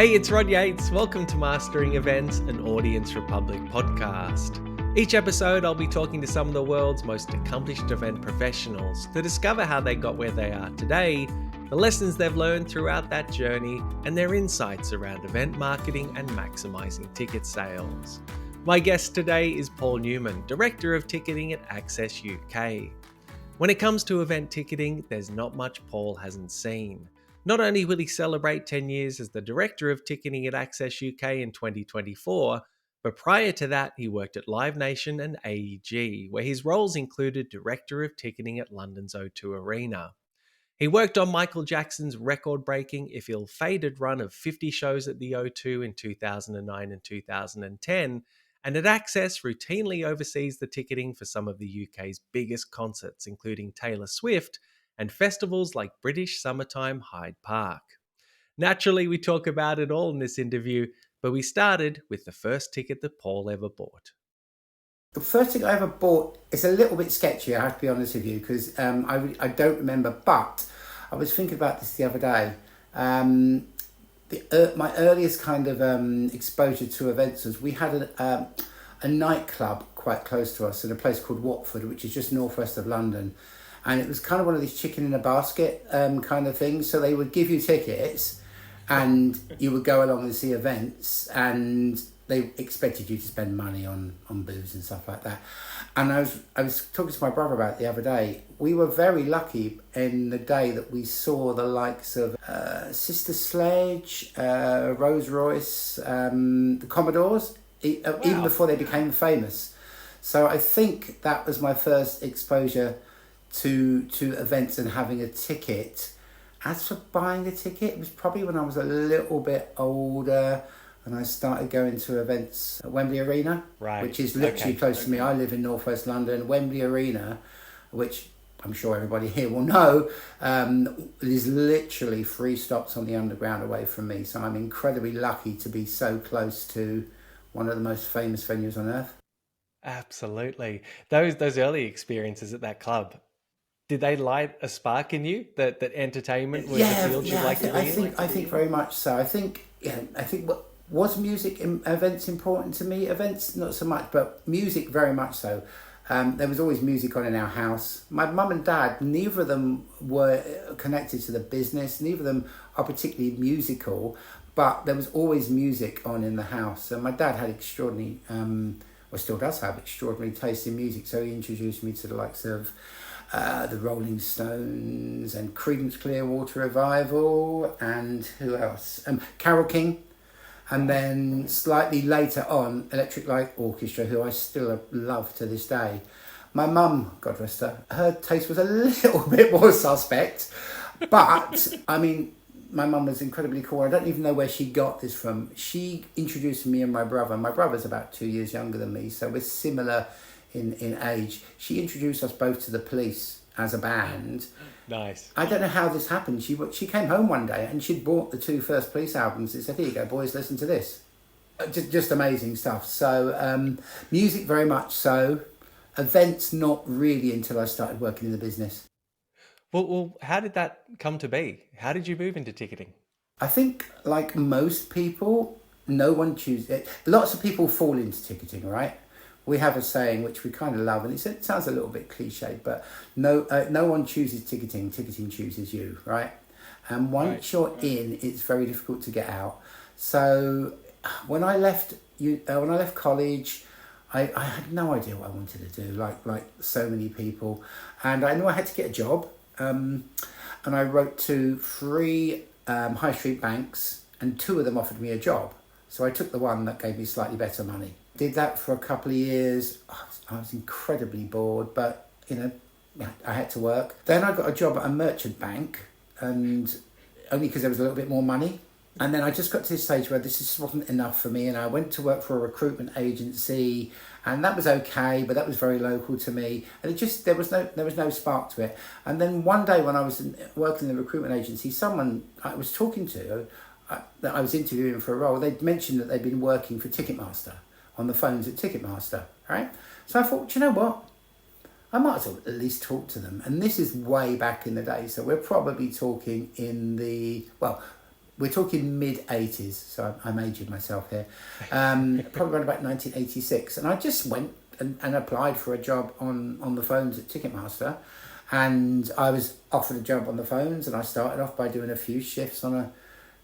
Hey, it's Rod Yates. Welcome to Mastering Events, an Audience Republic podcast. Each episode, I'll be talking to some of the world's most accomplished event professionals to discover how they got where they are today, the lessons they've learned throughout that journey, and their insights around event marketing and maximizing ticket sales. My guest today is Paul Newman, Director of Ticketing at AXS UK. When it comes to event ticketing, there's not much Paul hasn't seen. Not only will he celebrate 10 years as the Director of Ticketing at AXS UK in 2024, but prior to that, he worked at Nation and AEG, where his roles included Director of Ticketing at London's O2 Arena. He worked on Michael Jackson's record-breaking, if ill-fated run of 50 shows at the O2 in 2009 and 2010, and at AXS routinely oversees the ticketing for some of the UK's biggest concerts, including Taylor Swift, and festivals like British Summertime Hyde Park. Naturally, we talk about it all in this interview, but we started with the first ticket that Paul ever bought. The first ticket I ever bought is a little bit sketchy, I have to be honest with you, because I don't remember, but I was thinking about this the other day. My earliest kind of exposure to events was we had a nightclub quite close to us in a place called Watford, which is just northwest of London. And it was kind of one of these chicken in a basket kind of things. So they would give you tickets and you would go along and see events, and they expected you to spend money on booze and stuff like that. And I was talking to my brother about it the other day. We were very lucky in the day that we saw the likes of Sister Sledge, Rolls Royce, the Commodores, even before they became famous. So I think that was my first exposure to events and having a ticket. As for buying a ticket, it was probably when I was a little bit older and I started going to events at Wembley Arena, which is literally close to me. I live in northwest London. Wembley Arena, which I'm sure everybody here will know, is literally 3 stops on the underground away from me. So I'm incredibly lucky to be so close to one of the most famous venues on earth. Absolutely. Those early experiences at that club, did they light a spark in you that entertainment was a field you'd like to be in? I think very much so. I think was music events important to me? Events not so much, but music very much so. There was always music on in our house. My mum and dad, neither of them were connected to the business. Neither of them are particularly musical, but there was always music on in the house. And my dad had extraordinary, or still does have extraordinary taste in music. So he introduced me to the likes of the Rolling Stones and Creedence Clearwater Revival, and who else? Carole King. And then slightly later on, Electric Light Orchestra, who I still love to this day. My mum, God rest her taste was a little bit more suspect. But, I mean, my mum was incredibly cool. I don't even know where she got this from. She introduced me and my brother. My brother's about 2 years younger than me, so we're similar in age. She introduced us both to the Police as a band. Nice. I don't know how this happened. She came home one day and she'd bought the 2 first Police albums and said, "Here you go, boys, listen to this." Just amazing stuff. So music very much so. Events not really until I started working in the business. Well, how did that come to be? How did you move into ticketing? I think, like most people, no one chooses it. Lots of people fall into ticketing, right? We have a saying which we kind of love, and it sounds a little bit cliched, but no one chooses ticketing. Ticketing chooses you, right? And once you're in, it's very difficult to get out. So when I left college, I had no idea what I wanted to do, like so many people, and I knew I had to get a job. And I wrote to 3 high street banks, and 2 of them offered me a job. So I took the one that gave me slightly better money. Did that for a couple of years. I was incredibly bored, but I had to work. Then I got a job at a merchant bank, and only because there was a little bit more money. And then I just got to this stage where this just wasn't enough for me, and I went to work for a recruitment agency, and that was okay, but that was very local to me, and there was no spark to it. And then one day when I was working in the recruitment agency, someone I was talking to, that I was interviewing for a role, they'd mentioned that they'd been working for Ticketmaster on the phones at Ticketmaster, right? So I thought, you know what? I might as well at least talk to them. And this is way back in the day, so we're probably talking in the we're talking mid-80s, so I'm aging myself here, probably around about 1986. And I just went and applied for a job on the phones at Ticketmaster. And I was offered a job on the phones, and I started off by doing a few shifts on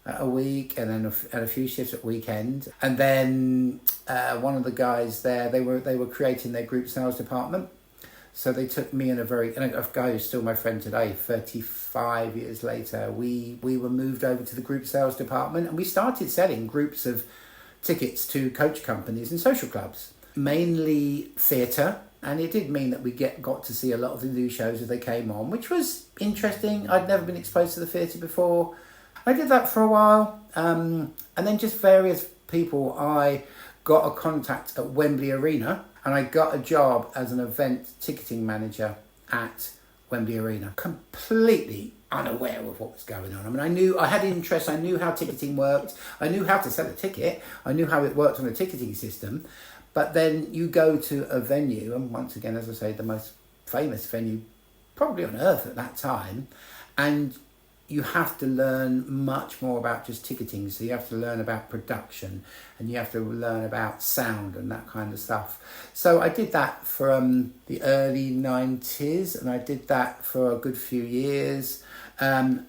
a week, and then a few shifts at weekend. And then one of the guys there, they were creating their group sales department. So they took me and a guy who's still my friend today, 35 years later, we were moved over to the group sales department, and we started selling groups of tickets to coach companies and social clubs, mainly theatre. And it did mean that we got to see a lot of the new shows as they came on, which was interesting. I'd never been exposed to the theatre before. I did that for a while. And then just various people. I got a contact at Wembley Arena, and I got a job as an event ticketing manager at Wembley Arena. Completely unaware of what was going on. I mean, I had interest. I knew how ticketing worked. I knew how to sell a ticket. I knew how it worked on the ticketing system. But then you go to a venue, and once again, as I say, the most famous venue probably on earth at that time, and you have to learn much more about just ticketing. So you have to learn about production, and you have to learn about sound and that kind of stuff. So I did that from the early 90s, and I did that for a good few years.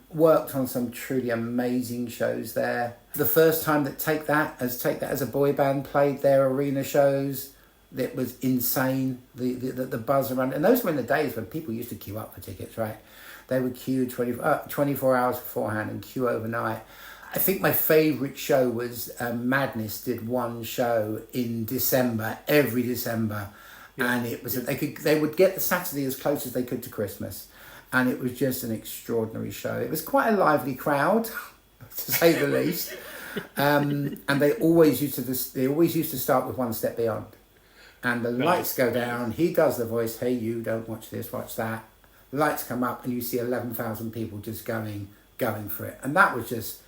Worked on some truly amazing shows there. The first time that Take That as a boy band played their arena shows, that was insane. The buzz around, and those were in the days when people used to queue up for tickets, right? They would queue 24 hours beforehand and queue overnight. I think my favourite show was Madness did one show in December, every December, and it was they would get the Saturday as close as they could to Christmas. And it was just an extraordinary show. It was quite a lively crowd, to say the least. And they always used to start with One Step Beyond. And the lights go down. He does the voice, "Hey, you don't watch this, watch that." The lights come up, and you see 11,000 people just going for it. And that was just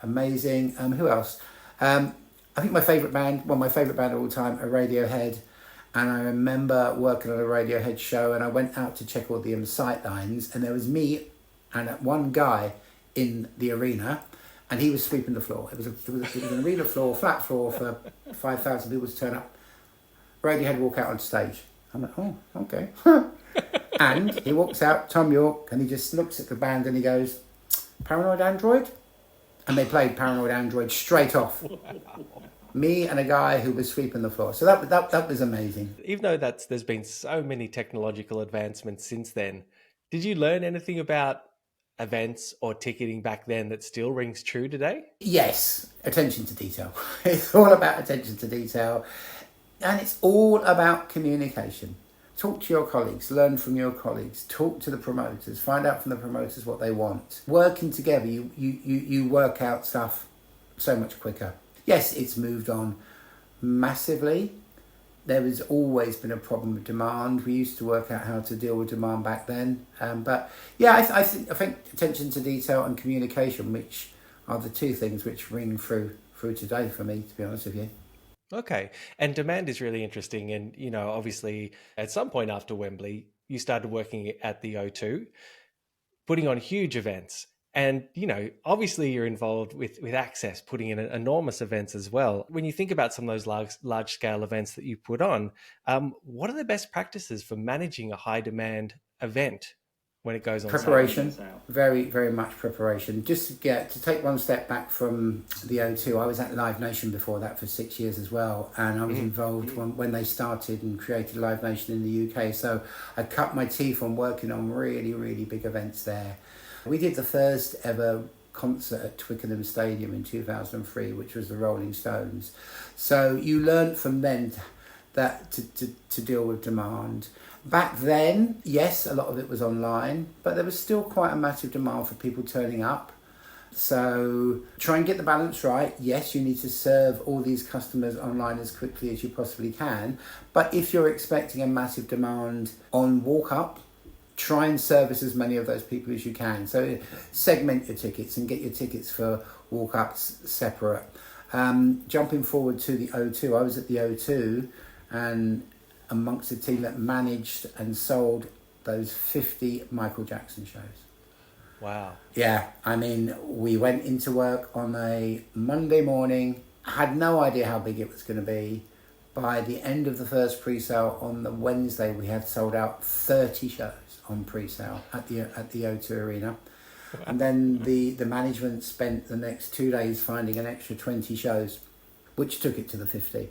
amazing. Who else? I think my favourite band of all time, are Radiohead. And I remember working on a Radiohead show, and I went out to check all the sight lines, and there was me and one guy in the arena, and he was sweeping the floor. It was an arena floor, flat floor for 5,000 people to turn up. Radiohead walk out on stage. I'm like, oh, okay. And he walks out, Tom York, and he just looks at the band and he goes, "Paranoid Android?" And they played Paranoid Android straight off. Me and a guy who was sweeping the floor. So that was amazing. Even though there's been so many technological advancements since then, did you learn anything about events or ticketing back then that still rings true today? Yes, attention to detail. It's all about attention to detail. And it's all about communication. Talk to your colleagues, learn from your colleagues, talk to the promoters, find out from the promoters what they want. Working together, you work out stuff so much quicker. Yes, it's moved on massively. There has always been a problem with demand. We used to work out how to deal with demand back then. But yeah, I think attention to detail and communication, which are the two things which ring through today for me, to be honest with you. Okay. And demand is really interesting. And, obviously at some point after Wembley, you started working at the O2, putting on huge events. And, obviously you're involved with AXS, putting in enormous events as well. When you think about some of those large scale events that you put on, what are the best practices for managing a high demand event when it goes on preparation? Sale? Very, very much preparation. Just to take one step back from the O2, I was at Live Nation before that for 6 years as well. And I was involved when they started and created Live Nation in the UK. So I cut my teeth on working on really, really big events there. We did the first ever concert at Twickenham Stadium in 2003, which was the Rolling Stones. So you learnt from then that to deal with demand. Back then, yes, a lot of it was online, but there was still quite a massive demand for people turning up. So try and get the balance right. Yes, you need to serve all these customers online as quickly as you possibly can. But if you're expecting a massive demand on walk-up, try and service as many of those people as you can. So segment your tickets and get your tickets for walk-ups separate. Jumping forward to the O2, I was at the O2 and amongst the team that managed and sold those 50 Michael Jackson shows. Wow. Yeah, I mean, we went into work on a Monday morning, had no idea how big it was going to be. By the end of the first pre-sale on the Wednesday, we had sold out 30 shows on pre-sale at the O2 Arena. And then the management spent the next 2 days finding an extra 20 shows, which took it to the 50.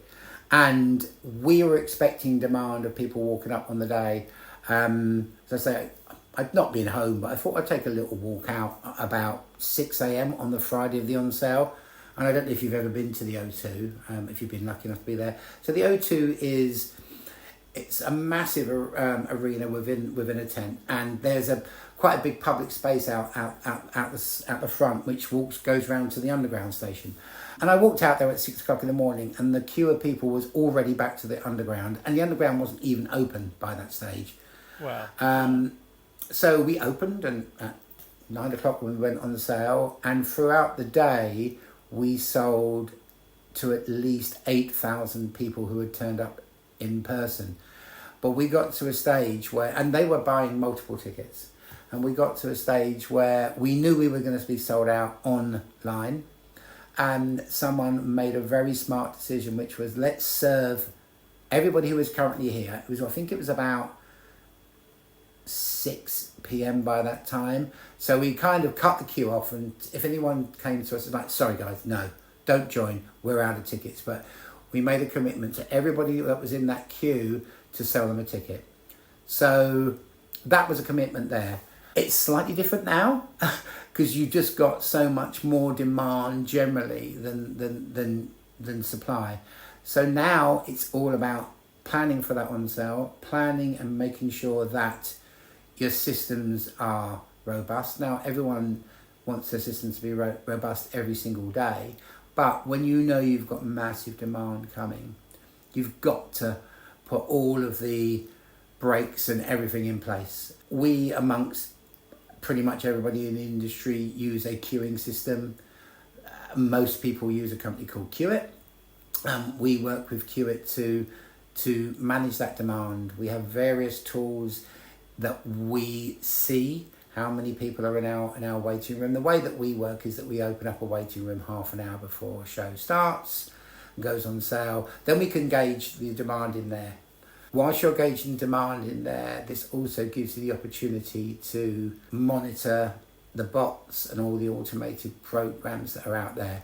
And we were expecting demand of people walking up on the day. As I say, I'd not been home, but I thought I'd take a little walk out about 6 a.m. on the Friday of the on sale. And I don't know if you've ever been to the O2, if you've been lucky enough to be there. So the O2 it's a massive arena within a tent, and there's quite a big public space out the front, which goes round to the underground station. And I walked out there at 6 o'clock in the morning, and the queue of people was already back to the underground, and the underground wasn't even open by that stage. Wow. So we opened, and at 9 o'clock when we went on the sale, and throughout the day we sold to at least 8,000 people who had turned up in person. But we got to a stage where, and they were buying multiple tickets, and we got to a stage where we knew we were going to be sold out online, and someone made a very smart decision, which was, let's serve everybody who is currently here. I think it was about 6 p.m. by that time. So we kind of cut the queue off, and if anyone came to us and like, sorry guys, no, don't join, we're out of tickets. But we made a commitment to everybody that was in that queue to sell them a ticket. So that was a commitment there. It's slightly different now because you just got so much more demand generally than supply. So now it's all about planning for that on sale, planning and making sure that your systems are robust. Now, everyone wants their systems to be robust every single day, but when you know you've got massive demand coming, you've got to put all of the brakes and everything in place. We, amongst pretty much everybody in the industry, use a queuing system. Most people use a company called Queuit. We work with Queuit to manage that demand. We have various tools that we see how many people are in our waiting room. The way that we work is that we open up a waiting room half an hour before a show starts, goes on sale. Then we can gauge the demand in there. Whilst you're gauging demand in there, this also gives you the opportunity to monitor the bots and all the automated programs that are out there.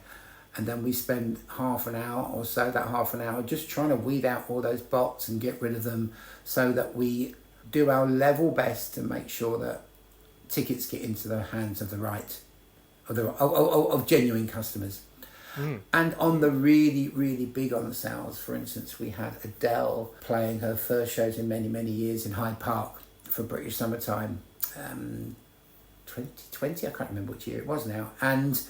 And then we spend half an hour or so, that half an hour, just trying to weed out all those bots and get rid of them, so that we do our level best to make sure that tickets get into the hands of the right, of genuine customers. And on the really, really big on sales, for instance, we had Adele playing her first shows in many, many years in Hyde Park for British Summertime, 2020, I can't remember which year it was now. And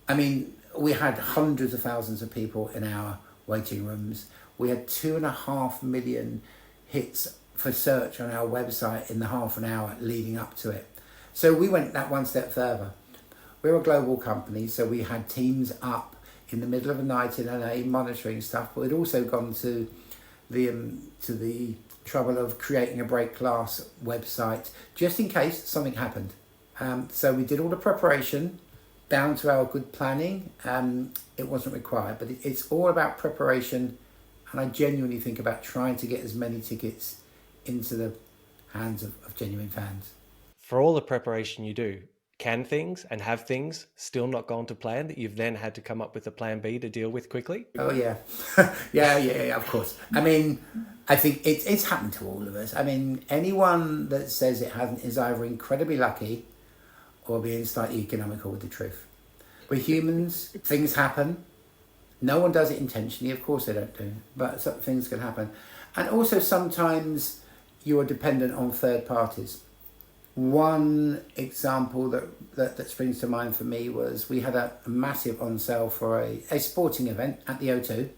I mean, we had hundreds of thousands of people in our waiting rooms. We had 2.5 million hits for search on our website in the half an hour leading up to it. So we went that one step further. We're a global company, so we had teams up in the middle of the night in LA monitoring stuff, but we'd also gone to the trouble of creating a break glass website just in case something happened. So we did all the preparation down to our good planning. It wasn't required, but it's all about preparation, and I genuinely think about trying to get as many tickets into the hands of genuine fans. For all the preparation you do, can things and have things still not gone to plan that you've then had to come up with a plan B to deal with quickly? Oh yeah. yeah, of course. I mean, I think it's happened to all of us. I mean, anyone that says it hasn't is either incredibly lucky or being slightly economical with the truth. We're humans, things happen. No one does it intentionally, of course they don't do, but some things can happen. And also sometimes you are dependent on third parties. One example that springs to mind for me was we had a massive on sale for a sporting event at the O2,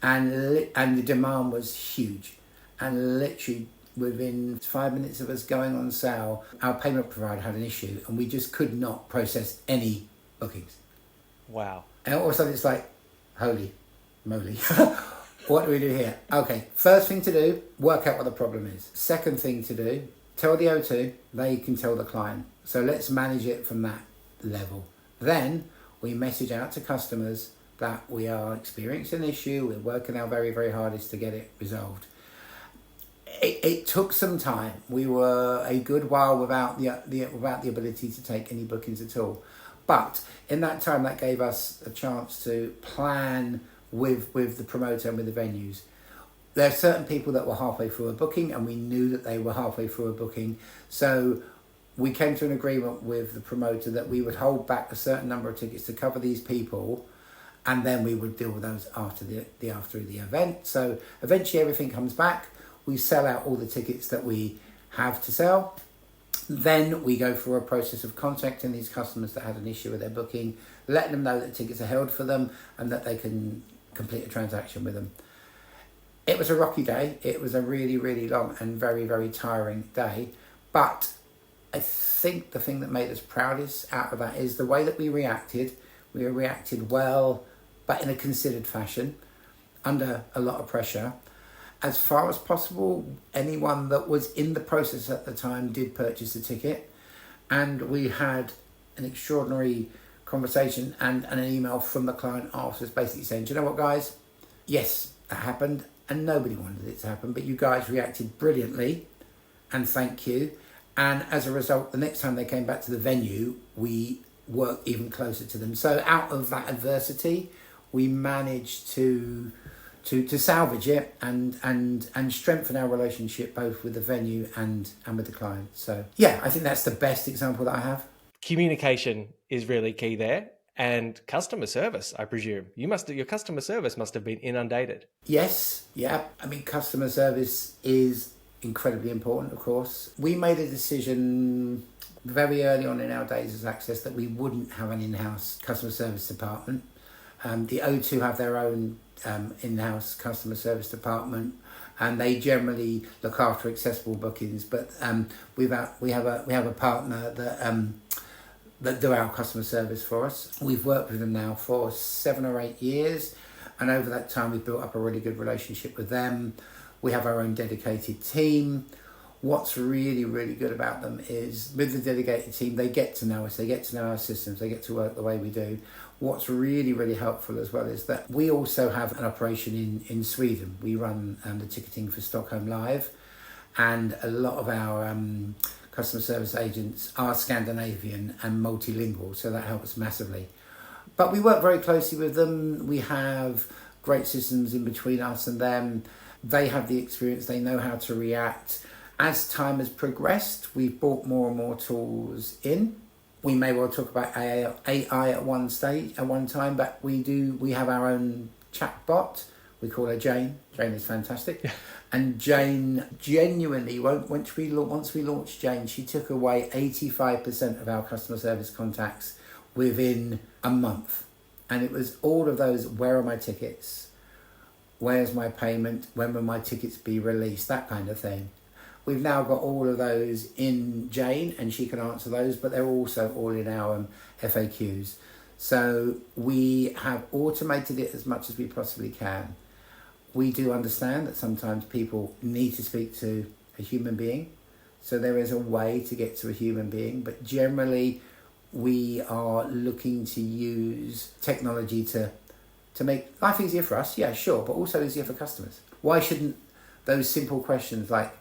and the demand was huge, and literally within 5 minutes of us going on sale, our payment provider had an issue and we just could not process any bookings. Wow. And all of a sudden it's like, holy moly. What do we do here? Okay, first thing to do, work out what the problem is. Second thing to do, tell the O2, they can tell the client. So let's manage it from that level. Then we message out to customers that we are experiencing an issue, we're working our very, very hardest to get it resolved. It took some time. We were a good while without the ability to take any bookings at all. But in that time, that gave us a chance to plan with the promoter and with the venues. There are certain people that were halfway through a booking, and we knew that they were halfway through a booking. So we came to an agreement with the promoter that we would hold back a certain number of tickets to cover these people, and then we would deal with those after the event. So eventually everything comes back. We sell out all the tickets that we have to sell. Then we go through a process of contacting these customers that had an issue with their booking, letting them know that tickets are held for them and that they can complete a transaction with them. It was a rocky day. It was a really, really long and very, very tiring day. But I think the thing that made us proudest out of that is the way that we reacted. We reacted well, but in a considered fashion, under a lot of pressure. As far as possible, anyone that was in the process at the time did purchase a ticket, and we had an extraordinary conversation and an email from the client after us basically saying, do you know what, guys? Yes, that happened, and nobody wanted it to happen, but you guys reacted brilliantly, and thank you. And as a result, the next time they came back to the venue, we worked even closer to them. So out of that adversity, we managed to salvage it and strengthen our relationship both with the venue and with the client. So yeah, I think that's the best example that I have. Communication is really key there, and customer service, I presume. Your customer service must have been inundated. Yes, yeah. I mean, customer service is incredibly important, of course. We made a decision very early on in our days as Access that we wouldn't have an in-house customer service department. The O2 have their own in-house customer service department, and they generally look after accessible bookings. But we have a partner that do our customer service for us. We've worked with them now for 7 or 8 years, and over that time we've built up a really good relationship with them. We have our own dedicated team. What's really, really good about them is with the dedicated team, they get to know us, they get to know our systems, they get to work the way we do. What's really, really helpful as well is that we also have an operation in Sweden. We run the ticketing for Stockholm Live, and a lot of our customer service agents are Scandinavian and multilingual, so that helps massively. But we work very closely with them. We have great systems in between us and them. They have the experience, they know how to react. As time has progressed, we've brought more and more tools in. We may well talk about AI at one time, but we have our own chat bot. We call her Jane. Jane is fantastic. Yeah. And Jane genuinely, once we launched Jane, she took away 85% of our customer service contacts within a month. And it was all of those, where are my tickets? Where's my payment? When will my tickets be released? That kind of thing. We've now got all of those in Jane, and she can answer those, but they're also all in our FAQs. So we have automated it as much as we possibly can. We do understand that sometimes people need to speak to a human being, so there is a way to get to a human being, but generally we are looking to use technology to make life easier for us, yeah, sure, but also easier for customers. Why shouldn't those simple questions like,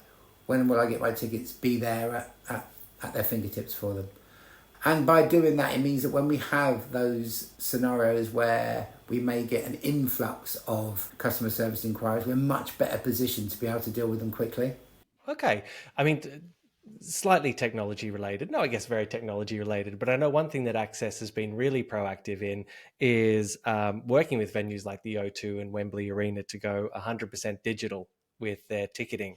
when will I get my tickets, be there at their fingertips for them? And by doing that, it means that when we have those scenarios where we may get an influx of customer service inquiries, we're much better positioned to be able to deal with them quickly. Okay. I mean, slightly technology related. No, I guess very technology related. But I know one thing that Access has been really proactive in is working with venues like the O2 and Wembley Arena to go 100% digital with their ticketing.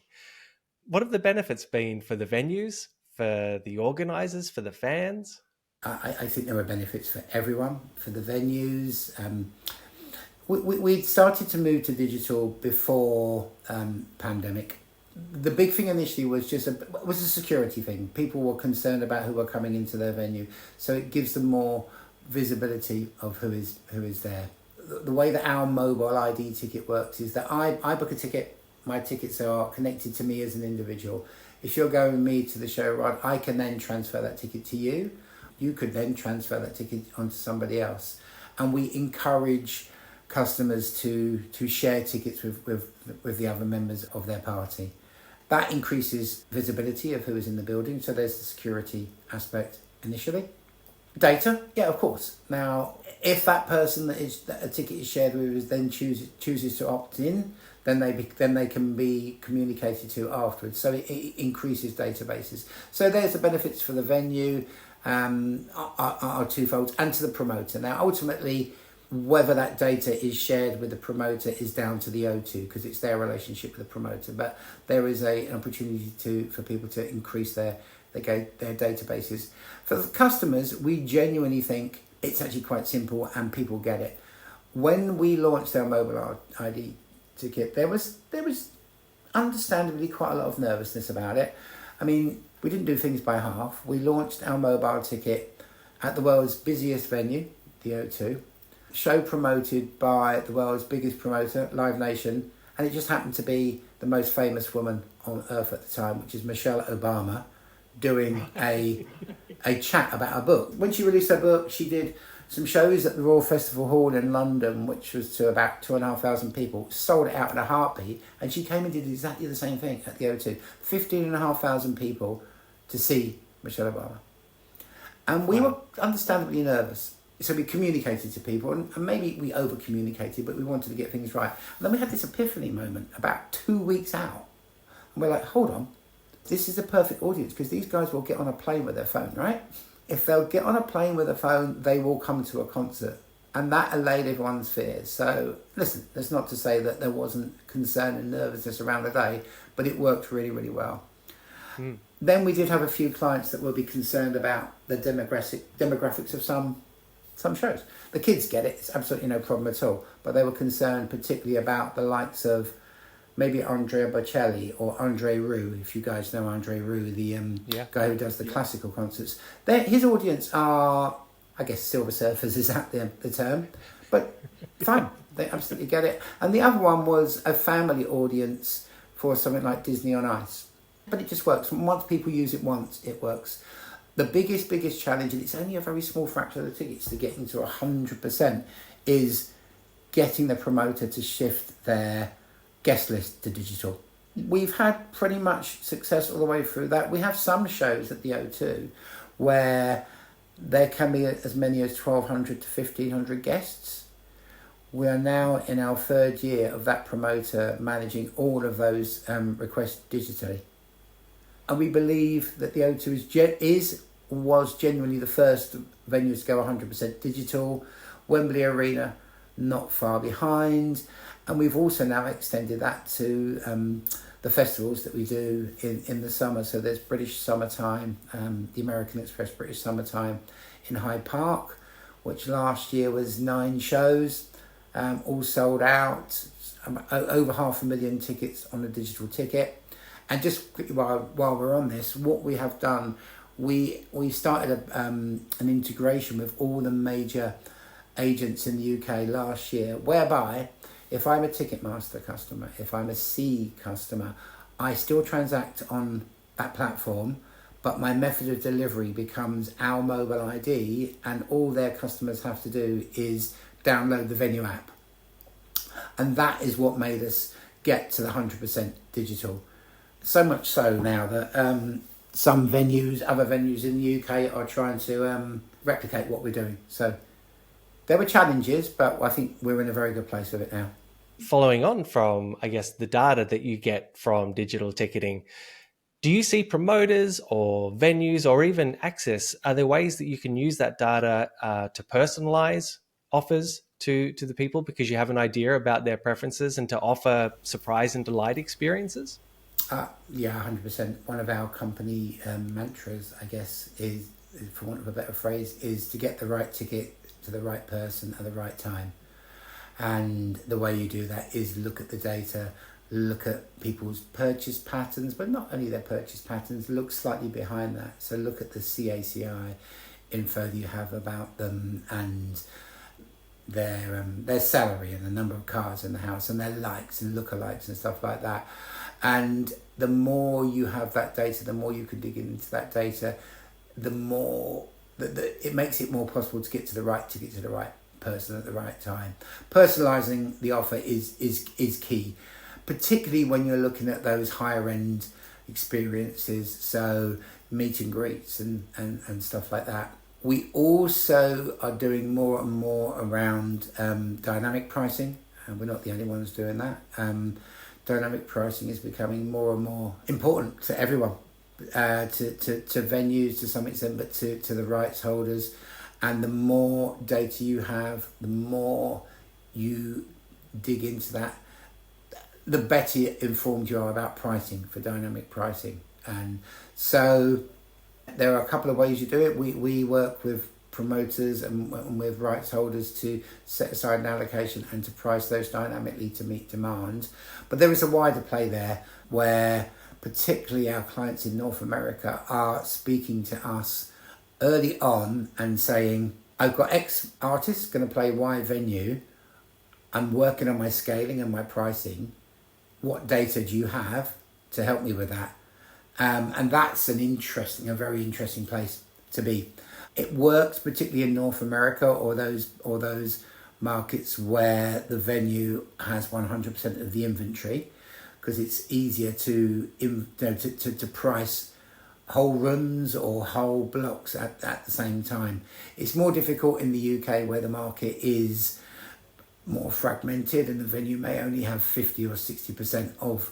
What have the benefits been for the venues, for the organisers, for the fans? I think there are benefits for everyone, for the venues. We'd started to move to digital before pandemic. The big thing initially was a security thing. People were concerned about who were coming into their venue, so it gives them more visibility of who is there. The way that our mobile ID ticket works is that I book a ticket. My tickets are connected to me as an individual. If you're going with me to the show, right, I can then transfer that ticket to you. You could then transfer that ticket onto somebody else. And we encourage customers to share tickets with the other members of their party. That increases visibility of who is in the building, so there's the security aspect initially. Data, yeah, of course. Now, if that person that a ticket is shared with is then chooses to opt in, then they can be communicated to afterwards. So it increases databases. So there's the benefits for the venue are twofold, and to the promoter. Now, ultimately, whether that data is shared with the promoter is down to the O2 because it's their relationship with the promoter. But there is an opportunity for people to increase their databases. For the customers, we genuinely think it's actually quite simple and people get it. When we launched our mobile ID ticket, there was understandably quite a lot of nervousness about it. I mean, we didn't do things by half. We launched our mobile ticket at the world's busiest venue, the O2, show promoted by the world's biggest promoter, Live Nation, and it just happened to be the most famous woman on earth at the time, which is Michelle Obama, doing a chat about her book. When she released her book, she did some shows at the Royal Festival Hall in London, which was to about 2,500 people, sold it out in a heartbeat, and she came and did exactly the same thing at the O2. 15,500 people to see Michelle Obama. And we were understandably nervous. So we communicated to people, and maybe we over-communicated, but we wanted to get things right. And then we had this epiphany moment about 2 weeks out. And we're like, hold on, this is the perfect audience, because these guys will get on a plane with their phone, right? If they'll get on a plane with a phone, they will come to a concert. And that allayed everyone's fears. So, listen, that's not to say that there wasn't concern and nervousness around the day, but it worked really, really well. Mm. Then we did have a few clients that will be concerned about the demographics of some shows. The kids get it, it's absolutely no problem at all. But they were concerned particularly about the likes of maybe Andrea Bocelli or Andre Rieu, if you guys know Andre Rieu, the guy who does the classical concerts. His audience are, I guess, silver surfers is that the term, but fine, they absolutely get it. And the other one was a family audience for something like Disney on Ice. But it just works. Once people use it once, it works. The biggest challenge, and it's only a very small fraction of the tickets to getting to 100%, is getting the promoter to shift their guest list to digital. We've had pretty much success all the way through that. We have some shows at the O2 where there can be as many as 1,200 to 1,500 guests. We are now in our third year of that promoter managing all of those requests digitally. And we believe that the O2 was genuinely the first venue to go 100% digital. Wembley Arena, not far behind. And we've also now extended that to the festivals that we do in the summer. So there's British Summertime, the American Express British Summertime in Hyde Park, which last year was 9 shows, all sold out, over 500,000 tickets on a digital ticket. And just quickly while we're on this, what we have done, we started an integration with all the major agents in the UK last year, whereby if I'm a Ticketmaster customer, if I'm a C customer, I still transact on that platform, but my method of delivery becomes our mobile ID, and all their customers have to do is download the venue app. And that is what made us get to the 100% digital. So much so now that other venues in the UK are trying to replicate what we're doing. So there were challenges, but I think we're in a very good place with it now. Following on from, I guess, the data that you get from digital ticketing, do you see promoters or venues or even AXS, are there ways that you can use that data to personalize offers to the people because you have an idea about their preferences and to offer surprise and delight experiences? Yeah, 100%. One of our company mantras, I guess, is, for want of a better phrase, is to get the right ticket to the right person at the right time. And the way you do that is look at the data, look at people's purchase patterns, but not only their purchase patterns, look slightly behind that. So look at the CACI info that you have about them and their salary and the number of cars in the house and their likes and lookalikes and stuff like that. And the more you have that data, the more you can dig into that data, the more that it makes it more possible to get to the right ticket to the right person at the right time. Personalizing the offer is key, particularly when you're looking at those higher end experiences, so meet and greets and stuff like that. We also are doing more and more around dynamic pricing, and we're not the only ones doing that. Dynamic pricing is becoming more and more important to everyone, to venues to some extent, but to the rights holders. And the more data you have, the more you dig into that, the better informed you are about pricing for dynamic pricing. And so there are a couple of ways you do it. We work with promoters and with rights holders to set aside an allocation and to price those dynamically to meet demand. But there is a wider play there where particularly our clients in North America are speaking to us early on and saying, I've got X artists going to play Y venue. I'm working on my scaling and my pricing. What data do you have to help me with that? And that's a very interesting place to be. It works particularly in North America or those markets where the venue has 100% of the inventory, because it's easier to price whole rooms or whole blocks at the same time. It's more difficult in the UK where the market is more fragmented and the venue may only have 50 or 60% of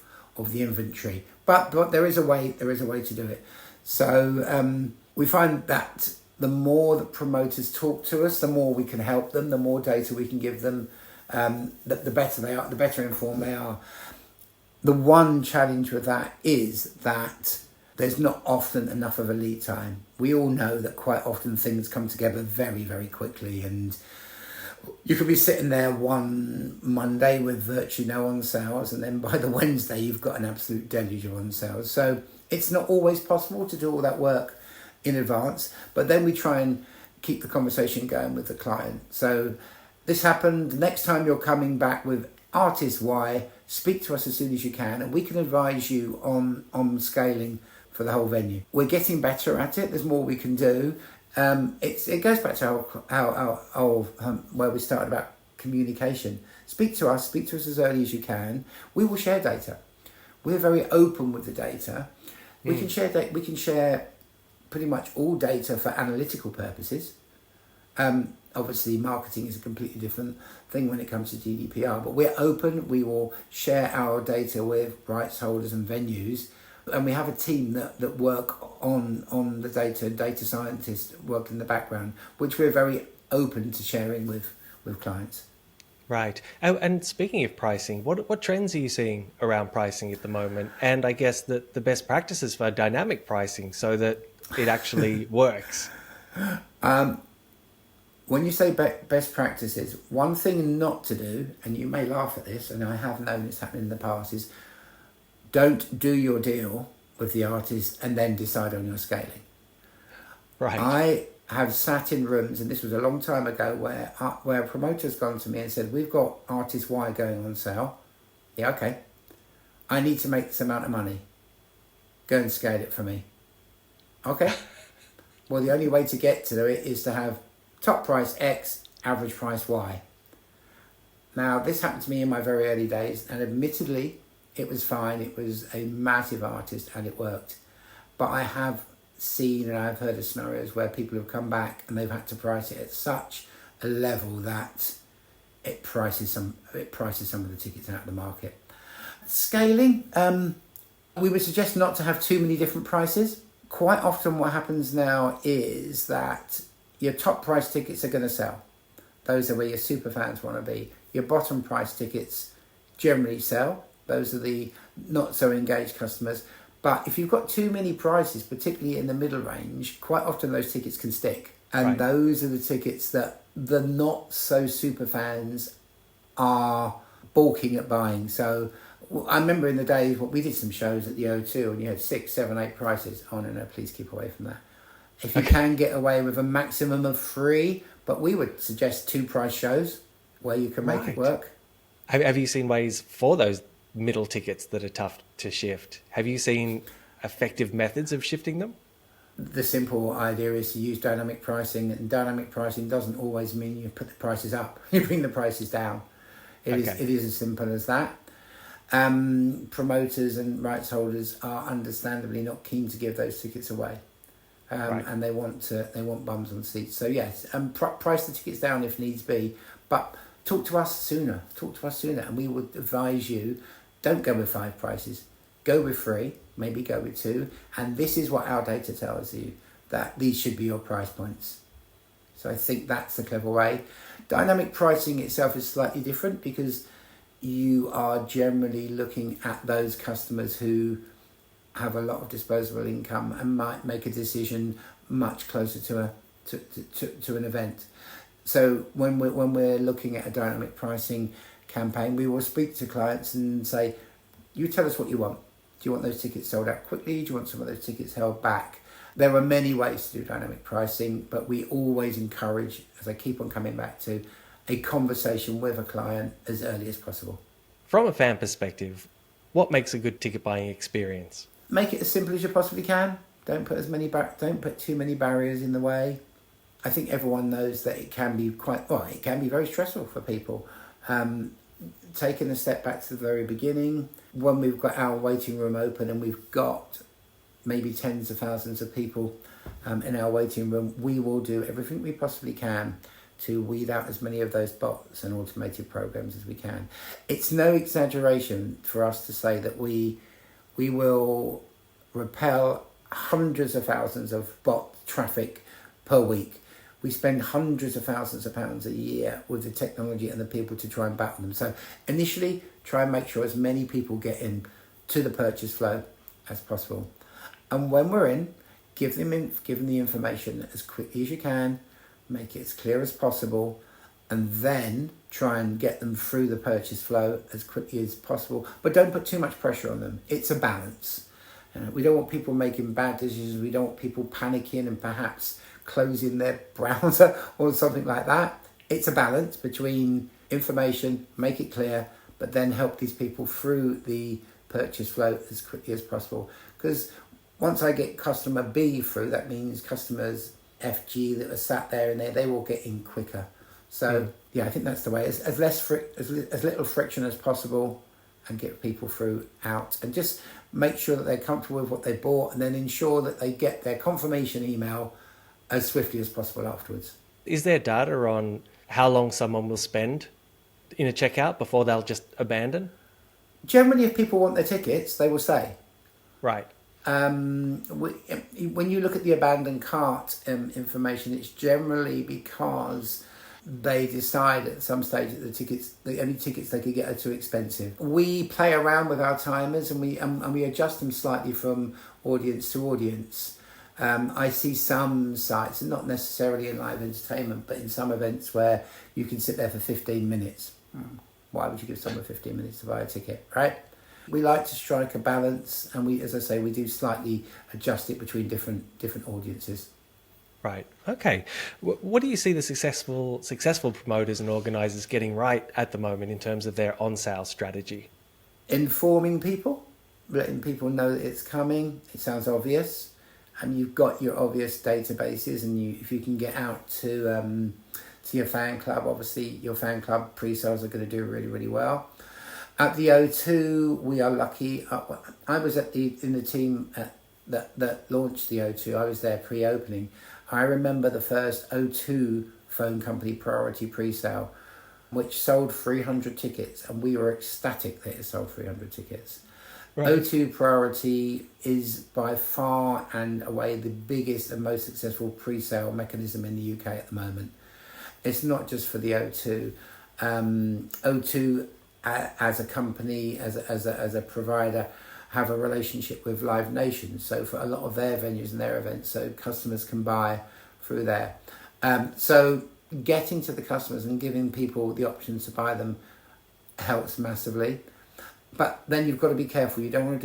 the inventory. But there is a way to do it. So we find that the more that promoters talk to us, the more we can help them, the more data we can give them, the better they are, the better informed they are. The one challenge with that is that there's not often enough of a lead time. We all know that quite often things come together very, very quickly, and you could be sitting there one Monday with virtually no on sales, and then by the Wednesday you've got an absolute deluge of on sales. So it's not always possible to do all that work in advance, but then we try and keep the conversation going with the client. So this happened. Next time you're coming back with artist Y, speak to us as soon as you can, and we can advise you on scaling for the whole venue. We're getting better at it. There's more we can do. It goes back to where we started about communication. Speak to us as early as you can. We will share data. We're very open with the data. We can share pretty much all data for analytical purposes. Obviously, marketing is a completely different thing when it comes to GDPR, but we're open. We will share our data with rights holders and venues, and we have a team that work on the data scientists work in the background, which we're very open to sharing with clients. Right. And speaking of pricing, what trends are you seeing around pricing at the moment? And I guess the best practices for dynamic pricing so that it actually works. When you say best practices, one thing not to do, and you may laugh at this, and I have known this happen in the past, is don't do your deal with the artist and then decide on your scaling. Right. I have sat in rooms, and this was a long time ago, where a promoter's gone to me and said, we've got artist Y going on sale. Yeah, okay. I need to make this amount of money. Go and scale it for me. Okay. Well, the only way to get to it is to have top price X, average price Y. Now, this happened to me in my very early days, and admittedly, it was fine. It was a massive artist, and it worked. But I have seen and I've heard of scenarios where people have come back and they've had to price it at such a level that it prices some of the tickets out of the market. Scaling, we would suggest not to have too many different prices. Quite often what happens now is that your top price tickets are going to sell. Those are where your super fans want to be. Your bottom price tickets generally sell. Those are the not so engaged customers. But if you've got too many prices, particularly in the middle range, quite often those tickets can stick. And right. Those are the tickets that the not so super fans are balking at buying. So I remember in the days we did some shows at the O2 and you had 6, 7, 8 prices. Oh no, please keep away from that. If you can get away with a maximum of 3, but we would suggest 2 price shows where you can make it work. Have you seen ways for those middle tickets that are tough to shift. Have you seen effective methods of shifting them? The simple idea is to use dynamic pricing, and dynamic pricing doesn't always mean you put the prices up. You bring the prices down. It is as simple as that. Promoters and rights holders are understandably not keen to give those tickets away, and they want bums on seats. So yes, price the tickets down if needs be, but talk to us sooner. And we would advise you: don't go with 5 prices, go with 3, maybe go with 2. And this is what our data tells you, that these should be your price points. So I think that's the clever way. Dynamic pricing itself is slightly different because you are generally looking at those customers who have a lot of disposable income and might make a decision much closer to an event. So when we're looking at a dynamic pricing campaign, we will speak to clients and say, you tell us what you want. Do you want those tickets sold out quickly? Do you want some of those tickets held back? There are many ways to do dynamic pricing, but we always encourage, as I keep on coming back to, a conversation with a client as early as possible. From a fan perspective, what makes a good ticket buying experience? Make it as simple as you possibly can. Don't put too many barriers in the way. I think everyone knows that it can be it can be very stressful for people. Taking a step back to the very beginning, when we've got our waiting room open and we've got maybe tens of thousands of people in our waiting room, we will do everything we possibly can to weed out as many of those bots and automated programs as we can. It's no exaggeration for us to say that we will repel hundreds of thousands of bot traffic per week. We spend hundreds of thousands of pounds a year with the technology and the people to try and battle them. So initially, try and make sure as many people get in to the purchase flow as possible. And when we're in, give them the information as quickly as you can, make it as clear as possible, and then try and get them through the purchase flow as quickly as possible. But don't put too much pressure on them. It's a balance. We don't want people making bad decisions. We don't want people panicking and perhaps closing their browser or something like that. It's a balance between information, make it clear, but then help these people through the purchase flow as quickly as possible. Because once I get customer B through, that means customers FG that are sat there and they will get in quicker. So I think that's the way. As little friction as possible, and get people through out, and just make sure that they're comfortable with what they bought, and then ensure that they get their confirmation email as swiftly as possible afterwards. Is there data on how long someone will spend in a checkout before they'll just abandon? Generally, if people want their tickets, they will stay. Right. When you look at the abandoned cart information, it's generally because they decide at some stage that the only tickets they could get are too expensive. We play around with our timers and we adjust them slightly from audience to audience. I see some sites, and not necessarily in live entertainment, but in some events where you can sit there for 15 minutes. Why would you give someone 15 minutes to buy a ticket, right? We like to strike a balance, and we do slightly adjust it between different audiences. Right. Okay. What do you see the successful promoters and organisers getting right at the moment in terms of their on-sale strategy? Informing people, letting people know that it's coming. It sounds obvious. And you've got your obvious databases, and if you can get out to your fan club, obviously your fan club pre-sales are going to do really, really well. At the O2, we are lucky. I was in the team that launched the O2. I was there pre-opening. I remember the first O2 phone company priority pre-sale, which sold 300 tickets, and we were ecstatic that it sold 300 tickets. Right. O2 Priority is by far and away the biggest and most successful pre-sale mechanism in the UK at the moment. It's not just for the O2. O2 as a company, as a provider, have a relationship with Live Nation. So for a lot of their venues and their events, so customers can buy through there. So getting to the customers and giving people the options to buy them helps massively. But then you've got to be careful. You don't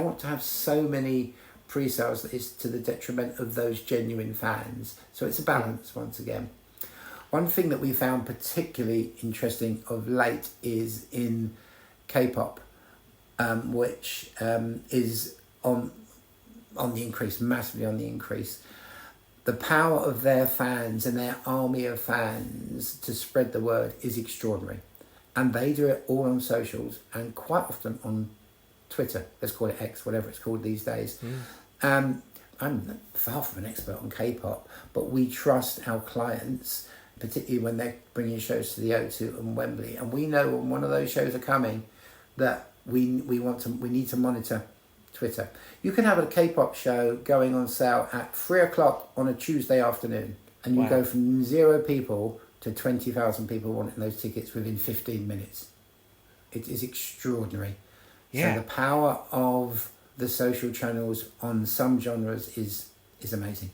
want to have so many pre-sales that it's to the detriment of those genuine fans. So it's a balance once again. One thing that we found particularly interesting of late is in K-pop. which is on the increase, massively on the increase. The power of their fans and their army of fans to spread the word is extraordinary. And they do it all on socials and quite often on Twitter. Let's call it X, whatever it's called these days. I'm far from an expert on K-pop, but we trust our clients, particularly when they're bringing shows to the O2 and Wembley. And we know when one of those shows are coming that we need to monitor Twitter. You can have a K-pop show going on sale at 3:00 on a Tuesday afternoon, and you go from 0 people to 20,000 people wanting those tickets within 15 minutes. It is extraordinary. Yeah. So the power of the social channels on some genres is amazing.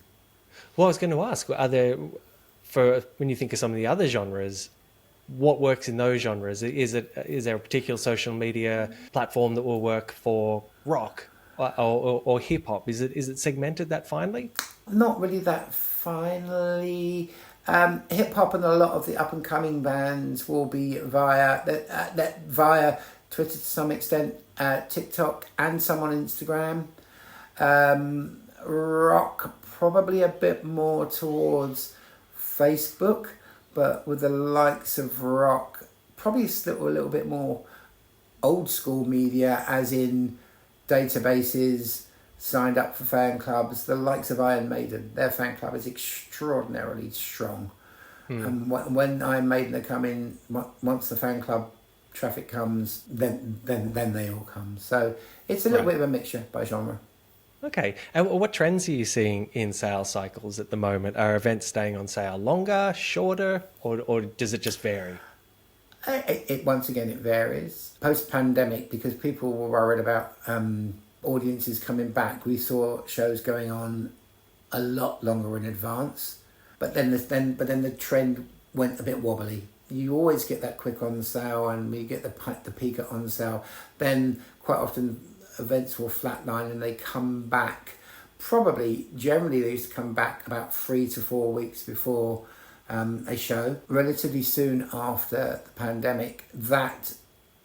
Well, I was going to ask, are there, for when you think of some of the other genres, what works in those genres? Is there a particular social media platform that will work for rock or hip hop? Is it segmented that finely? Not really that finely. Hip hop and a lot of the up and coming bands will be via Twitter to some extent, TikTok, and some on Instagram. Rock probably a bit more towards Facebook, but with the likes of rock, probably still a little bit more old school media, as in databases, signed up for fan clubs. The likes of Iron Maiden, their fan club is extraordinarily strong. And when Iron Maiden are coming, once the fan club traffic comes, then they all come. So it's a little bit of a mixture by genre. Okay. And what trends are you seeing in sales cycles at the moment? Are events staying on sale longer, shorter, or does it just vary? It once again, it varies. Post-pandemic, because people were worried about audiences coming back, we saw shows going on a lot longer in advance. But then the trend went a bit wobbly. You always get that quick on sale, and you get the peak at on sale. Then quite often events will flatline and they come back. Generally they used to come back about 3 to 4 weeks before a show. Relatively soon after the pandemic, that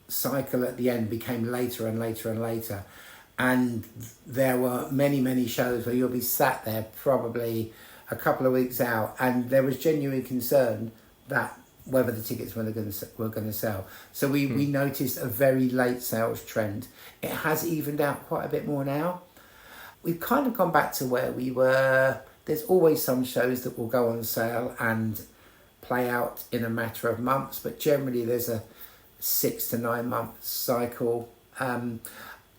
cycle at the end became later and later and later. And there were many shows where you'll be sat there probably a couple of weeks out, and there was genuine concern that whether the tickets were going to sell. So we noticed a very late sales trend. It has evened out quite a bit more now. We've kind of gone back to where we were. There's always some shows that will go on sale and play out in a matter of months, but generally there's a 6 to 9 month cycle.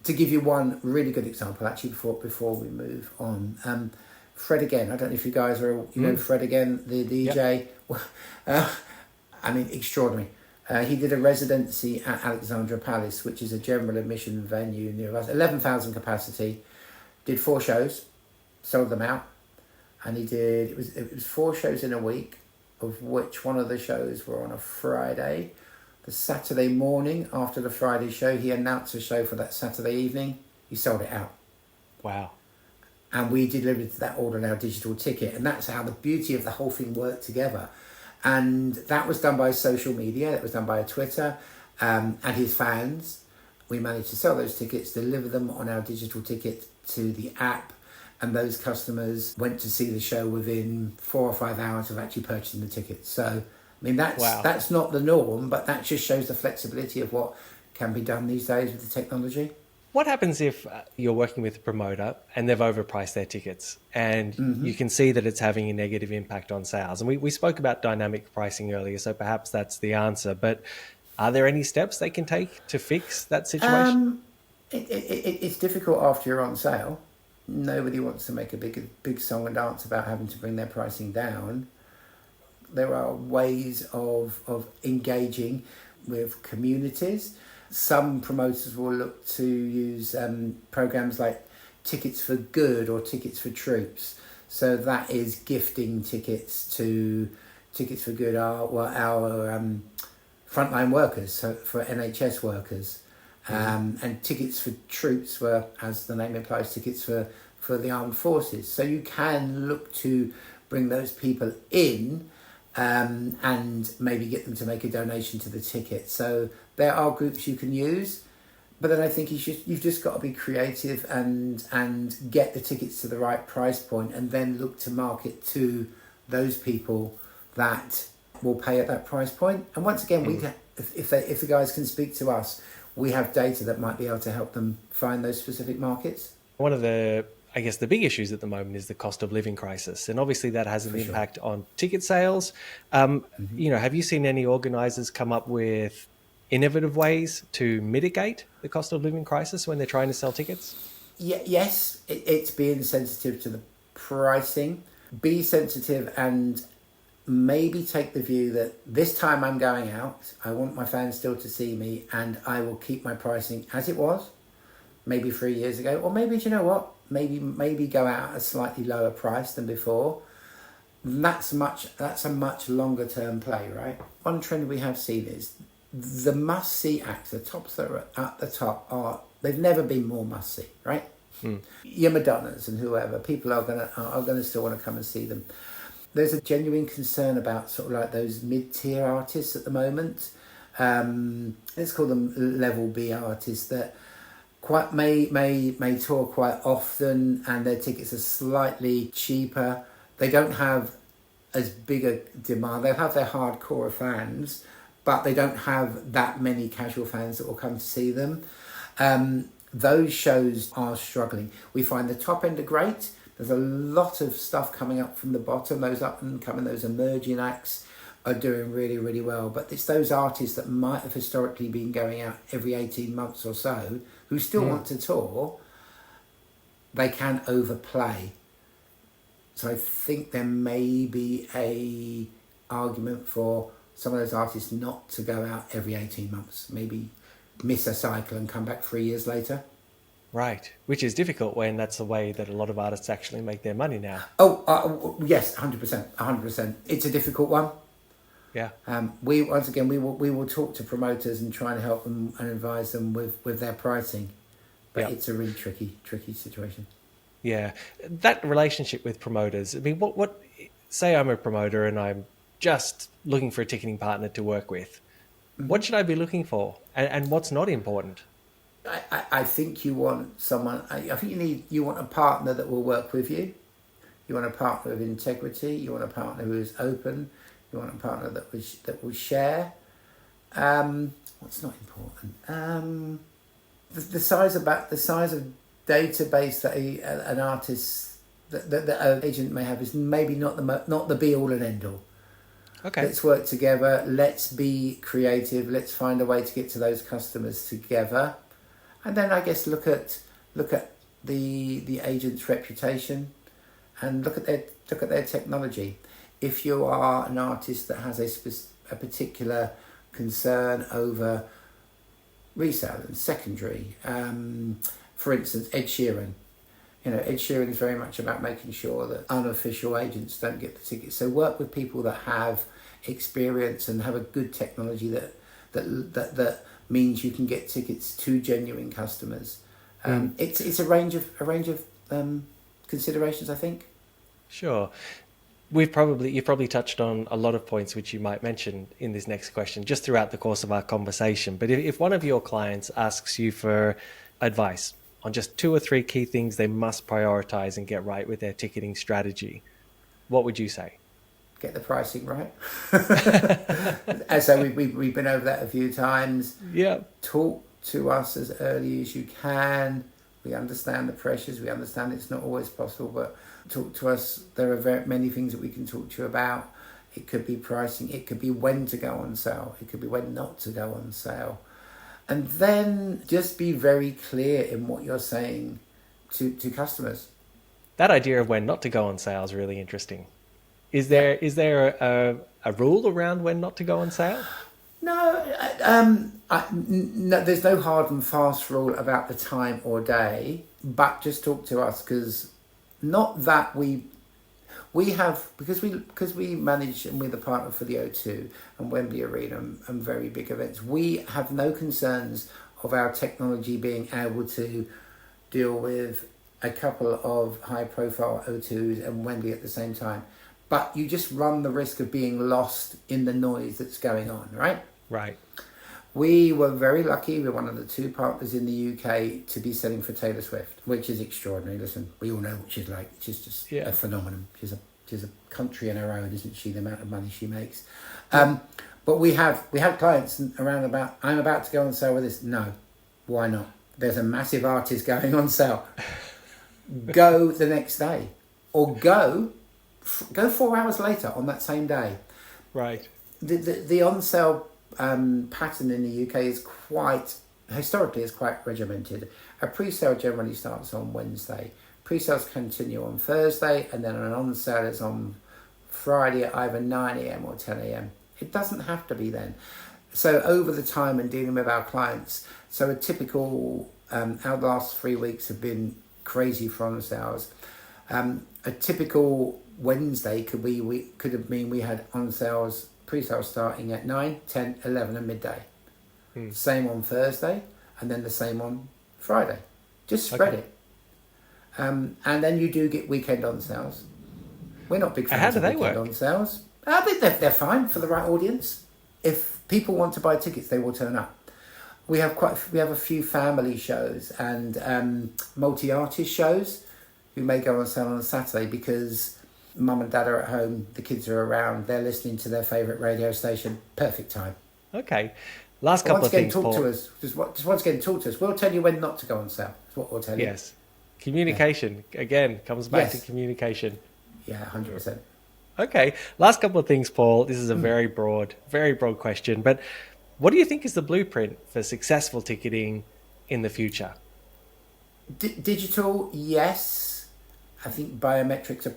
To give you one really good example, actually, before we move on, Fred Again. I don't know if you guys know Fred Again, the DJ. Yep. I mean, extraordinary. He did a residency at Alexandra Palace, which is a general admission venue near us, 11,000 capacity. Did 4 shows, sold them out, and it was 4 shows in a week, of which one of the shows were on a Friday. The Saturday morning after the Friday show, he announced a show for that Saturday evening. He sold it out. Wow. And we delivered that order on our digital ticket, and that's how the beauty of the whole thing worked together. And that was done by social media, that was done by Twitter, and his fans. We managed to sell those tickets, deliver them on our digital ticket to the app, and those customers went to see the show within 4 or 5 hours of actually purchasing the tickets. So, I mean, that's not the norm, but that just shows the flexibility of what can be done these days with the technology. What happens if you're working with a promoter and they've overpriced their tickets, and you can see that it's having a negative impact on sales? And we spoke about dynamic pricing earlier, so perhaps that's the answer. But are there any steps they can take to fix that situation? It's difficult after you're on sale. Nobody wants to make a big song and dance about having to bring their pricing down. There are ways of engaging with communities. Some promoters will look to use programs like Tickets for Good or Tickets for Troops. So that is gifting tickets to Tickets for Good, our frontline workers, so for NHS workers. And Tickets for Troops were, as the name implies, tickets for the armed forces. So you can look to bring those people in and maybe get them to make a donation to the ticket. So there are groups you can use, But then I think you've just got to be creative and get the tickets to the right price point, and then look to market to those people that will pay at that price point. And once again, if the guys can speak to us, we have data that might be able to help them find those specific markets. One of the, I guess, the big issues at the moment is the cost of living crisis. And obviously that has an impact on ticket sales. You know, have you seen any organisers come up with innovative ways to mitigate the cost of living crisis when they're trying to sell tickets? Yes, it's being sensitive to the pricing. Be sensitive and maybe take the view that this time I'm going out, I want my fans still to see me, and I will keep my pricing as it was, maybe 3 years ago, or maybe, you know what, maybe go out at a slightly lower price than before. That's a much longer term play, right? One trend we have seen is the must-see acts, the tops that are at the top they've never been more must-see, right? Your Madonnas and whoever, people are gonna still want to come and see them. There's a genuine concern about sort of like those mid-tier artists at the moment. Let's call them level B artists that may tour quite often, and their tickets are slightly cheaper. They don't have as big a demand. They'll have their hardcore fans, but they don't have that many casual fans that will come to see them. Those shows are struggling. We find the top end are great. There's a lot of stuff coming up from the bottom. Those up and coming, those emerging acts are doing really, really well. But it's those artists that might have historically been going out every 18 months or so, who still want to tour, they can overplay. So I think there may be a argument for some of those artists not to go out every 18 months, maybe miss a cycle and come back 3 years later. Right, which is difficult when that's the way that a lot of artists actually make their money now. Yes, 100%. It's a difficult one. Yeah. We will talk to promoters and try and help them and advise them with their pricing, but It's a really tricky situation. Yeah, that relationship with promoters. I mean, what? Say I'm a promoter and I'm just looking for a ticketing partner to work with. What should I be looking for, and what's not important? I think you want someone. I think you want a partner that will work with you. You want a partner of integrity. You want a partner who is open. You want a partner that will share. What's not important? The size of database that an artist that an agent may have is maybe not the be all and end all. Okay. Let's work together. Let's be creative. Let's find a way to get to those customers together. And then I guess look at the agent's reputation, and look at their technology. If you are an artist that has a particular concern over resale and secondary, for instance, Ed Sheeran. You know, Ed Sheeran is very much about making sure that unofficial agents don't get the tickets. So work with people that have experience and have a good technology that means you can get tickets to genuine customers. It's a range of considerations, I think. Sure. You've probably touched on a lot of points which you might mention in this next question just throughout the course of our conversation. But if one of your clients asks you for advice on just 2 or 3 key things they must prioritize and get right with their ticketing strategy, what would you say? Get the pricing right. So we've been over that a few times. Yeah. Talk to us as early as you can. We understand the pressures. We understand it's not always possible, but talk to us. There are very many things that we can talk to you about. It could be pricing. It could be when to go on sale. It could be when not to go on sale. And then just be very clear in what you're saying to customers. That idea of when not to go on sale is really interesting. Is there a rule around when not to go on sale? No, no, there's no hard and fast rule about the time or day, but just talk to us, because not that we have, because we manage and we're the partner for the O2 and Wembley Arena and very big events. We have no concerns of our technology being able to deal with a couple of high profile O2s and Wembley at the same time. But you just run the risk of being lost in the noise that's going on, right? Right. We were very lucky. We're one of the 2 partners in the UK to be selling for Taylor Swift, which is extraordinary. Listen, we all know what she's like. She's just a phenomenon. She's a country in her own, isn't she? The amount of money she makes. But we have clients around about. I'm about to go on sale with this. No, why not? There's a massive artist going on sale. Go the next day, or go 4 hours later on that same day. Right. The on sale pattern in the UK is historically quite regimented. A pre-sale generally starts on Wednesday. Pre-sales continue on Thursday, and then an on sale is on Friday at either 9 a.m. or 10 a.m. It doesn't have to be then. So over the time and dealing with our clients, so a typical our last 3 weeks have been crazy for on sales. A typical Wednesday could have mean we had on sales, pre-sales starting at 9, 10, 11 and midday. Same on Thursday, and then the same on Friday. Just spread it. And then you do get weekend on sales. We're not big fans of weekend on sales. I think they're fine for the right audience. If people want to buy tickets, they will turn up. We have a few family shows and multi-artist shows who may go on sale on a Saturday because mum and dad are at home, the kids are around, they're listening to their favourite radio station. Perfect time. Okay. Last couple of things, Paul. Just once again, talk to us. We'll tell you when not to go on sale. That's what we'll tell you. Yes. Communication, again, comes back to communication. Yeah, 100%. Okay. Last couple of things, Paul. This is a very broad question, but what do you think is the blueprint for successful ticketing in the future? Digital, yes. I think biometrics are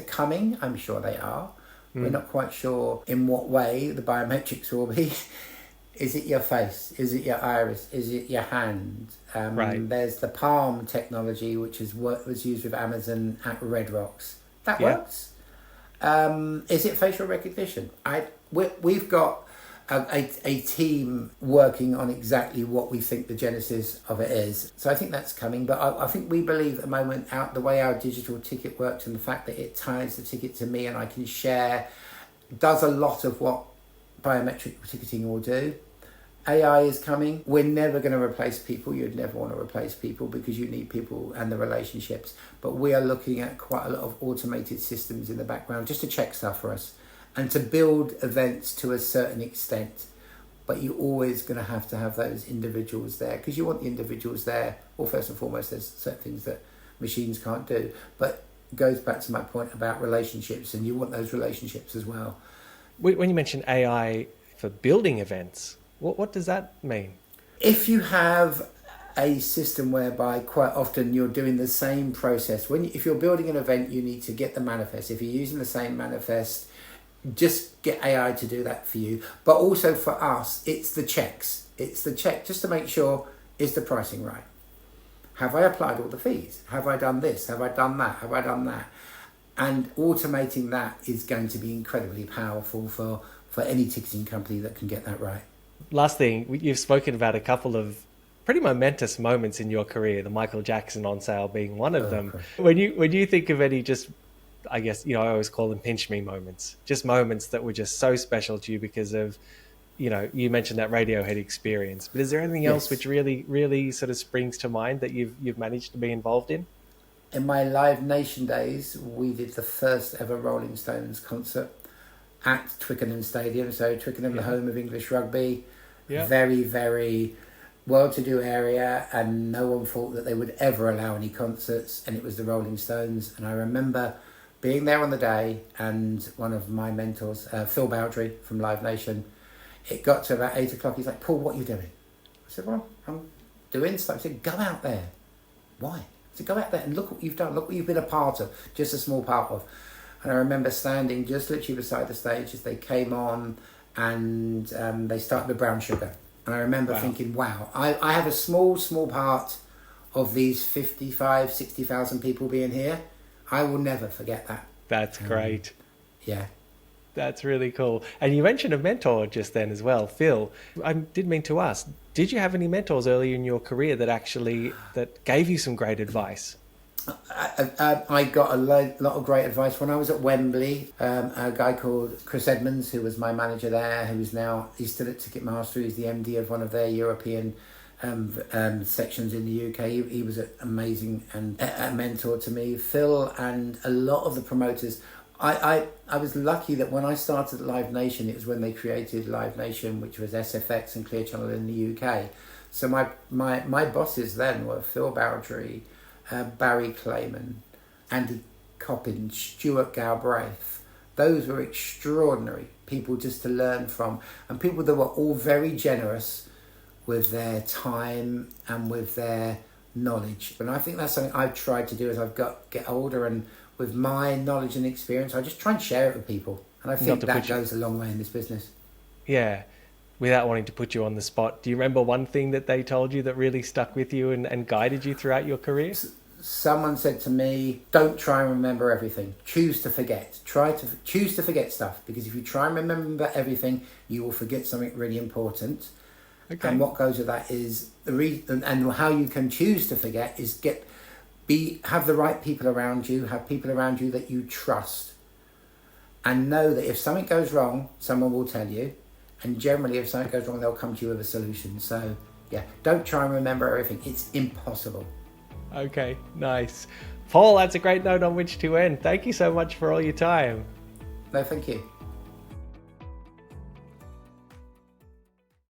coming. I'm sure they are. We're not quite sure in what way the biometrics will be. Is it your face? Is it your iris? Is it your hand? Right. There's the Palm technology, which was used with Amazon at Red Rocks. That works. Is it facial recognition? We've got a team working on exactly what we think the genesis of it is. So I think that's coming. But I think we believe at the moment, the way our digital ticket works and the fact that it ties the ticket to me and I can share, does a lot of what biometric ticketing will do. AI is coming. We're never going to replace people. You'd never want to replace people because you need people and the relationships. But we are looking at quite a lot of automated systems in the background just to check stuff for us and to build events to a certain extent. But you're always going to have those individuals there because you want the individuals there. Well, first and foremost, there's certain things that machines can't do. But it goes back to my point about relationships, and you want those relationships as well. When you mention AI for building events, what does that mean? If you have a system whereby quite often you're doing the same process, if you're building an event, you need to get the manifest. If you're using the same manifest, just get AI to do that for you. But also for us, it's the checks. It's the check just to make sure, is the pricing right? Have I applied all the fees? Have I done this? Have I done that? Have I done that? And automating that is going to be incredibly powerful for any ticketing company that can get that right. Last thing, you've spoken about a couple of pretty momentous moments in your career, the Michael Jackson on sale being one of them. When you think of any, just, I guess, I always call them pinch me moments, just moments that were just so special to you because of, you mentioned that Radiohead experience, but is there anything else which really, really sort of springs to mind that you've managed to be involved in? In my Live Nation days, we did the first ever Rolling Stones concert at Twickenham Stadium. So Twickenham, the home of English rugby, very, very well-to-do area, and no one thought that they would ever allow any concerts, and it was the Rolling Stones. And I remember being there on the day, and one of my mentors, Phil Bowdry from Live Nation, it got to about 8 o'clock. He's like, "Paul, what are you doing?" I said, "Well, I'm doing stuff." He said, "Go out there." "Why?" I said, "Go out there and look what you've done. Look what you've been a part of, just a small part of." And I remember standing just literally beside the stage as they came on, and they started with Brown Sugar. And I remember thinking, wow, I have a small part of these 55, 60,000 people being here. I will never forget that. That's great. Yeah. That's really cool. And you mentioned a mentor just then as well, Phil. I did mean to ask, did you have any mentors early in your career that gave you some great advice? I got a lot of great advice when I was at Wembley. A guy called Chris Edmonds, who was my manager there, he's still at Ticketmaster. He's the MD of one of their European sections in the UK. He was amazing and a mentor to me. Phil and a lot of the promoters. I was lucky that when I started at Live Nation, it was when they created Live Nation, which was SFX and Clear Channel in the UK. So my bosses then were Phil Bowdry, Barry Clayman, Andy Coppin, Stuart Galbraith. Those were extraordinary people just to learn from, and people that were all very generous with their time and with their knowledge. And I think that's something I've tried to do as I've get older, and with my knowledge and experience, I just try and share it with people. And I think that goes a long way in this business. Yeah. Without wanting to put you on the spot, do you remember one thing that they told you that really stuck with you and guided you throughout your career? Someone said to me, don't try and remember everything. Choose to forget. Choose to forget stuff, because if you try and remember everything, you will forget something really important. Okay. And what goes with that is and how you can choose to forget is have the right people around you, have people around you that you trust, and know that if something goes wrong, someone will tell you, and generally if something goes wrong, they'll come to you with a solution. So yeah, don't try and remember everything. It's impossible. Okay, nice. Paul, that's a great note on which to end. Thank you so much for all your time. No, thank you.